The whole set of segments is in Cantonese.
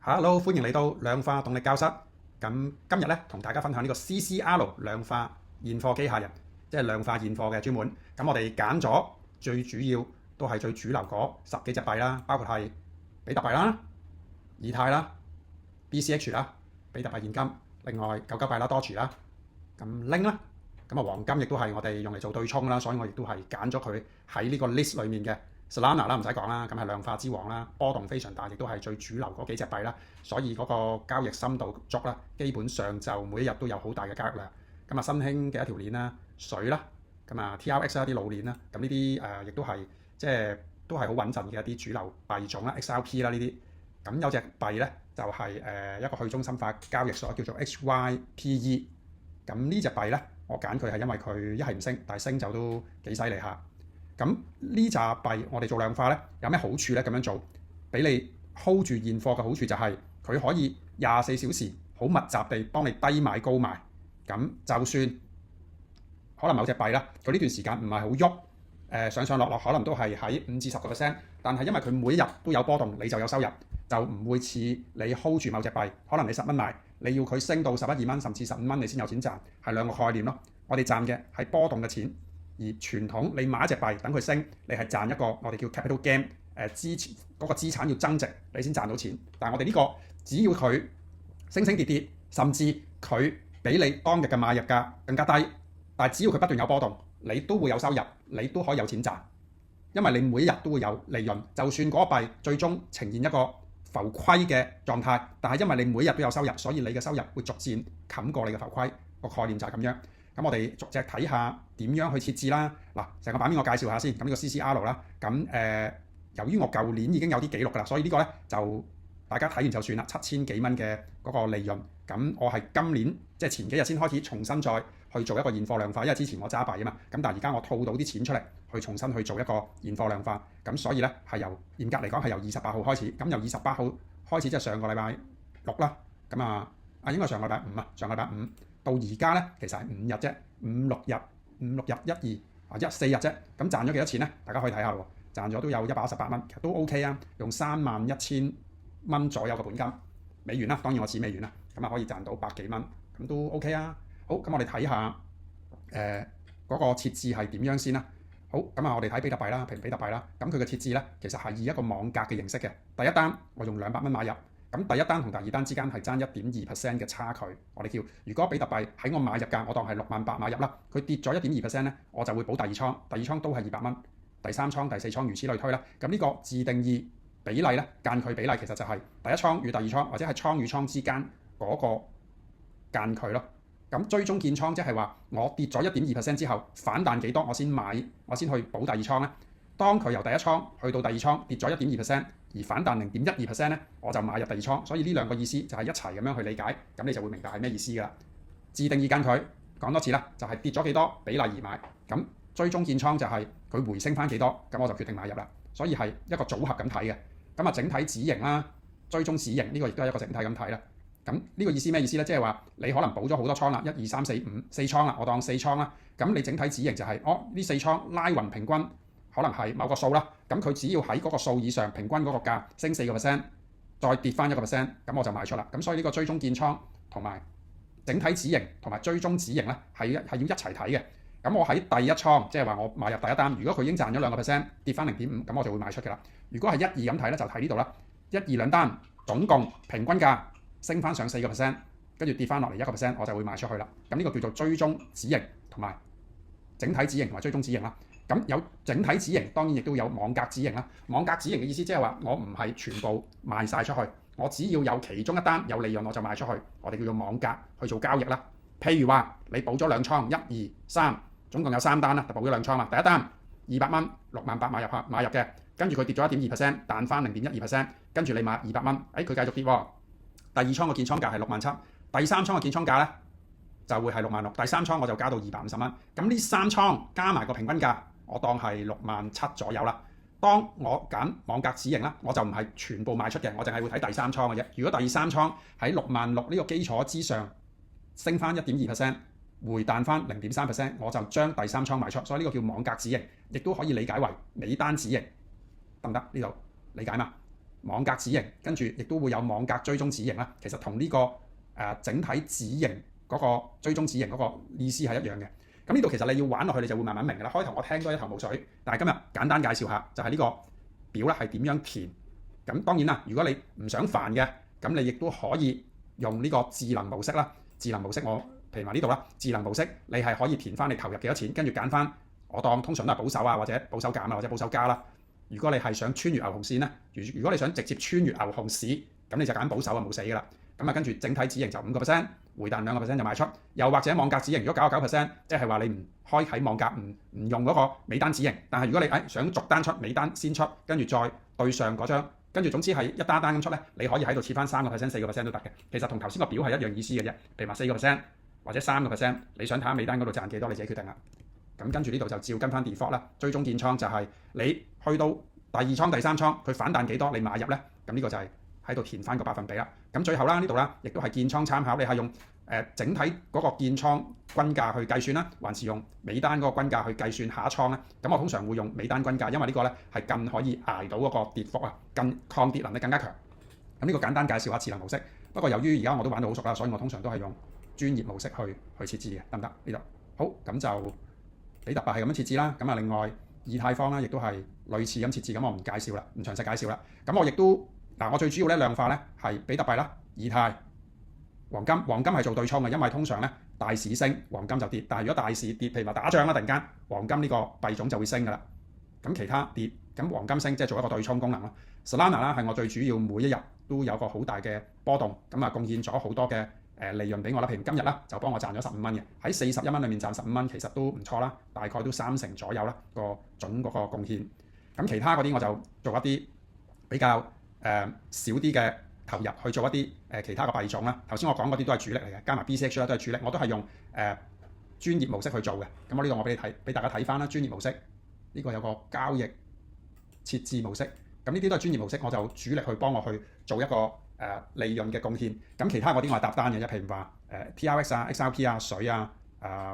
Hello，歡迎嚟到量化動力教室。咁今日咧同大家分享呢個 CCR 量化現貨機械人，即係量化現貨嘅專門。咁我哋揀咗最主要都係最主流嗰十幾隻幣啦，包括係比特幣啦、以太啦、BCH 啦、比特幣現金，另外狗狗幣啦、Doge 啦，咁 Link 啦，咁啊黃金亦都係我哋用嚟做對沖啦，所以我亦都係揀咗佢喺呢個 list 裡面嘅。Solana 啦唔使講啦，咁係量化之王啦，波動非常大，亦都係最主流嗰幾隻幣啦，所以嗰個交易深度足啦，基本上就每一日都有好大嘅交易量。咁啊新興嘅一條鏈啦，水啦，咁啊 TRX 啦啲老鏈啦，咁呢啲亦都係即係都係好穩陣嘅一啲主流幣種啦 XRP 啦呢啲。咁有隻幣咧就係一個去中心化交易所叫做 HYPE。咁呢隻幣咧我揀佢係因為佢一係唔升，但係升就都幾犀利下。咁呢扎幣我哋做量化咧有咩好處咧？咁樣做俾你 hold 住現貨嘅好處就係佢可以24小時好密集地幫你低買高賣。咁就算可能某隻幣啦，佢呢段時間唔係好喐，上上落落可能都係喺5至10%，但係因為佢每一日都有波動，你就有收入，就唔會似你 hold 住某隻幣，可能你10蚊買，你要佢升到11、2蚊甚至15蚊你先有錢賺，係兩個概念咯。我哋賺嘅係波動嘅錢。而傳統你買一隻幣等佢升，你係賺一個我哋叫 capital gain，嗰個資產要增值你先賺到錢。但係我哋呢個只要佢升升跌跌，甚至佢比你當日嘅買入價更加低，但係只要佢不斷有波動，你都會有收入，你都可以有錢賺，因為你每一日都會有利潤。就算嗰個幣最終呈現一個浮虧嘅狀態，但係因為你每日都有收入，所以你嘅收入會逐漸冚過你嘅浮虧。個概念就係咁樣。咁我哋逐隻睇下點樣去設置啦。嗱，成個版面我介紹下先。咁呢個 CCR 啦，咁由於我舊年已經有啲記錄㗎啦，所以呢個咧就大家睇完就算啦。7000幾蚊嘅嗰個利潤，咁我係今年即係前幾日先開始重新再去做一個現貨量化，因為之前我揸幣啊嘛。咁但係而家我套到啲錢出嚟，去重新去做一個現貨量化。咁所以咧係由嚴格嚟講係由28號開始。咁由28號開始即係上個禮拜六啦。咁應該上個禮拜五啊，上個禮拜五。到而家咧，其實係5日啫，5、6日、5、6日、1、2、4日啫。咁賺咗幾多錢咧？大家可以睇下喎，賺咗都有118蚊，其實都 OK 啊。用31,000蚊左右嘅本金，美元啦，當然我指美元啦，咁可以賺到百幾蚊，咁都 OK 啊。好，咁我哋睇下嗰個設置係點樣先啦。好，咁我哋睇比特幣啦，譬如比特幣啦，咁佢嘅設置咧，其實係以一個網格嘅形式嘅。第一單我用200蚊買入。咁第一單同第二單之間係爭1.2% 嘅差距，我哋叫如果比特幣喺我買入價，我當係68,000買入啦，佢跌咗1.2%咧，我就會補第二倉，第二倉都係200蚊，第三倉、第四倉如此類推啦。咁呢個自定義比例咧，間距比例其實就係第一倉與第二倉或者係倉與倉之間嗰個間距咯。咁追蹤建倉即係話我跌咗1.2% 之後反彈幾多我先買，我先去補第二倉咧。當佢由第一倉去到第二倉跌咗1.2%，而反彈0.12%咧，我就買入第二倉。所以呢兩個意思就係一齊咁樣去理解，咁你就會明白係咩意思㗎啦。自定義間距講多次啦，就係跌咗幾多比例而買。咁追蹤建倉就係佢回升翻幾多，咁我就決定買入啦。所以係一個組合咁睇嘅。咁整體止盈啦，追蹤止盈呢個亦都係一個整體咁睇啦。咁呢個意思咩意思咧？即係話你可能補咗好多倉啦，1、2、3、4、5、4倉啦，我當4倉啦。咁你整體止盈就係呢4倉拉勻平均。可能係某個數啦，咁佢只要喺嗰個數以上，平均嗰個價升4%，再跌翻1%，咁我就賣出啦。咁所以呢個追蹤建倉同埋整體止盈同埋追蹤止盈咧係要一齊睇嘅。咁我喺第一倉，即係話我買入第一單，如果佢已經賺咗2%，跌翻0.5，咁我就會賣出嘅啦。如果係1、2咁睇咧，就睇呢度啦。1、2兩單總共平均價升翻上4%，跟住跌翻落嚟1%，我就會賣出去啦。咁呢個叫做追蹤止盈同埋整體止盈同埋追蹤止盈啦。咁有整體止盈，當然亦都有網格止盈啦。網格止盈嘅意思即係話我唔係全部賣晒出去，我只要有其中一單有利潤我就賣出去，我哋叫做網格去做交易啦。譬如話你補咗兩倉，1、2、3，總共有3單啦，就補咗兩倉啦。第一單200蚊，68,000買入嘅，跟住佢跌咗1.2%，彈翻0.12%，跟住你買200蚊，佢繼續跌喎。第二倉嘅建倉價係67,000，第三倉嘅建倉價咧就會係66,000，第三倉我就加到250蚊。咁呢3倉加埋個平均價，我當係67,000左右啦。當我揀網格止盈啦，我就唔係全部賣出嘅，我淨係會睇第三倉嘅啫。如果第三倉喺66,000呢個基礎之上升翻1.2%，回彈翻0.3%，我就將第三倉賣出。所以呢個叫網格止盈，亦都可以理解為尾單止盈，得唔得？呢度理解嘛？網格止盈，跟住亦都會有網格追蹤止盈啦。其實同呢個整體止盈嗰個追蹤止盈嗰個意思係一樣嘅。咁呢度其實你要玩落去，你就會慢慢明㗎啦。開頭我聽都一頭霧水，但係今日簡單介紹下，就係呢個表咧係點樣填。咁當然啦，如果你唔想煩嘅，咁你亦都可以用呢個智能模式啦。智能模式我譬如話呢度啦，智能模式你係可以填翻你投入幾多錢，跟住揀翻我當通常都係保守啊，或者保守減啊，或者保守加啦。如果你係想穿越牛熊線咧，如果你想直接穿越牛熊市，咁你就揀保守啊，冇死㗎啦。咁啊，跟住整體止盈就5%，回彈2%就賣出。又或者網格止盈，如果99%，即係話你唔開啟網格，唔用嗰個尾單止盈。但係如果你想逐單出，尾單先出，跟住再對上嗰張，跟住總之係一單單咁出咧，你可以喺度切翻3%、4%都得嘅。其實同頭先個表係一樣意思嘅啫。譬如話4%或者3%，你想睇下尾單嗰度賺幾多，你自己決定啦。咁跟住呢度就照跟翻 default 啦。追蹤建倉就係你去到第2倉、第3倉，佢反彈幾多，你買入咧。咁呢個就係喺度填翻個百分比啦。咁最後啦，呢度啦，亦都係建倉參考，你係用整體嗰個建倉均價去計算啦，還是用尾單嗰個均價去計算下一倉咧？咁我通常會用尾單均價，因為呢個咧係更可以捱到嗰個跌幅啊，更抗跌能力更加強。咁呢個簡單介紹下智能模式。不過由於而家我都玩到好熟啦，所以我通常都係用專業模式去設置嘅，得唔得？呢度好，咁就比特幣係咁樣設置啦。咁啊，另外以太坊咧亦都係類似咁設置，咁我唔介紹啦，唔詳細介紹啦。咁我亦都我最主要咧量化咧係比特幣啦、以太、黃金。黃金係做對沖嘅，因為通常咧大市升，黃金就跌。但係如果大市跌，譬如話打仗啦，突然間黃金呢個幣種就會升㗎啦。咁其他跌，咁黃金升，即係做一個對沖功能咯。Solana 啦係我最主要每一日都有個好大嘅波動，咁啊貢獻咗好多嘅利潤俾我啦。譬如今日啦就幫我賺咗15蚊嘅，喺41蚊裏面賺15蚊，其實都唔錯啦，大概都30%左右啦個總嗰個貢獻。咁其他嗰啲我就做一啲比較少啲嘅投入去做一啲其他嘅幣種啦。頭先我講嗰啲都係主力嚟嘅，加埋 BCH 啦都係主力，我都係用專業模式去做嘅。咁我呢度我俾大家睇翻啦，專業模式呢個有個交易設置模式，咁呢啲都係專業模式，我就主力去幫我去做一個利潤嘅貢獻。咁其他嗰啲我係搭單嘅啫，譬如話TRX 啊、XRP 啊、水啊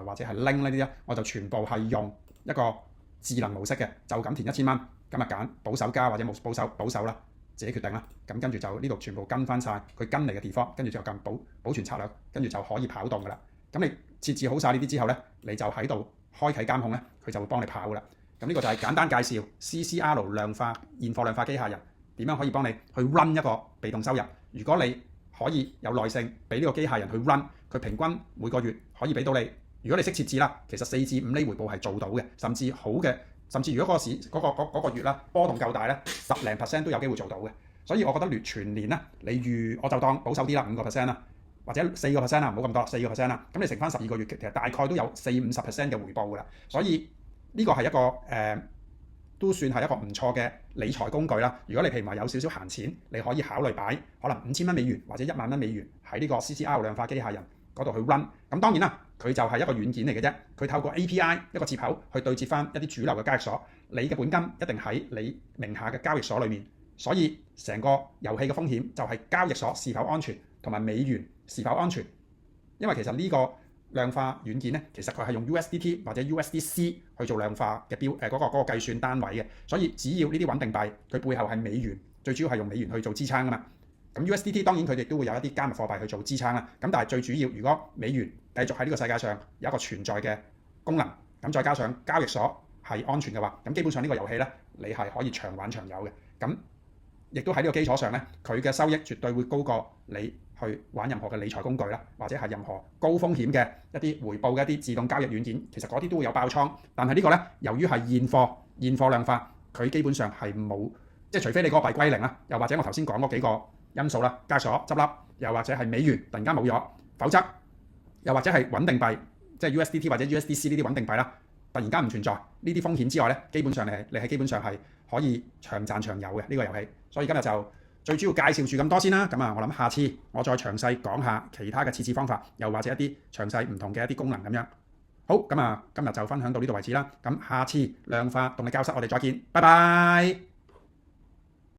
或者係 Link 呢啲咧，我就全部係用一個智能模式嘅，就咁填1000蚊，今日揀保守加或者冇保守啦。自己決定啦，咁跟住就呢度全部跟翻晒佢跟嚟嘅 default，跟住就撳保存策略，跟住就可以跑動噶啦。咁你設置好晒呢啲之後咧，你就喺度開啟監控咧，佢就會幫你跑噶啦。咁呢個就係簡單介紹 CCR 量化現貨量化機械人點樣可以幫你去 run 一個被動收入。如果你可以有耐性俾呢個機械人去 run，佢平均每個月可以俾到你。如果你識設置啦，其實4至5厘回報係做到嘅，甚至好嘅。甚至如果嗰個市嗰個月啦波動夠大咧，10零%都有機會做到嘅。所以我覺得全年咧，你預我就當保守啲啦，5% 啦，或者4% 啦，唔好咁多，4% 啦。咁你乘翻12個月，其實大概都有40-50% 嘅回報㗎啦。所以呢個係一個都算係一個唔錯嘅理財工具啦。如果你譬如話有少少閒錢，你可以考慮擺可能5000蚊美元或者1萬蚊美元喺呢個 CCR 量化機械人嗰度去 run。咁當然啦，佢就係一個軟件嚟嘅啫，佢透過 API 一個接口去對接翻一啲主流嘅交易所，你嘅本金一定喺你名下嘅交易所裏面，所以成個遊戲嘅風險就係交易所是否安全同埋美元是否安全。因為其實呢個量化軟件咧，其實佢係用 USDT 或者 USDC 去做量化嘅嗰個計算單位嘅，所以只要呢啲穩定幣佢背後係美元，最主要係用美元去做支撐㗎嘛。咁 USDT 當然佢哋都會有一啲加密貨幣去做支撐啦。咁但係最主要，如果美元繼續喺呢個世界上有一個存在嘅功能，咁再加上交易所係安全嘅話，咁基本上呢個遊戲咧，你係可以長玩長有嘅。咁亦都喺呢個基礎上咧，佢嘅收益絕對會高過你去玩任何嘅理財工具啦，或者係任何高風險嘅一啲回報嘅一啲自動交易軟件。其實嗰啲都會有爆倉，但係呢個咧，由於係現貨量化，佢基本上係冇，即係除非你嗰個幣歸零啦，又或者我頭先講嗰幾個因素啦，交易所執笠，又或者係美元突然間冇咗，否則又或者係穩定幣，即係 USDT 或者 USDC 呢啲穩定幣啦，突然間唔存在呢啲風險之外咧，基本上你係基本上係可以長賺長有嘅呢個遊戲。所以今日就最主要介紹住咁多先啦。咁我諗下次我再詳細講下其他嘅設置方法，又或者一啲詳細唔同嘅一啲功能咁樣。好，咁今日就分享到呢度為止啦。咁下次量化動力教室我哋再見，拜拜。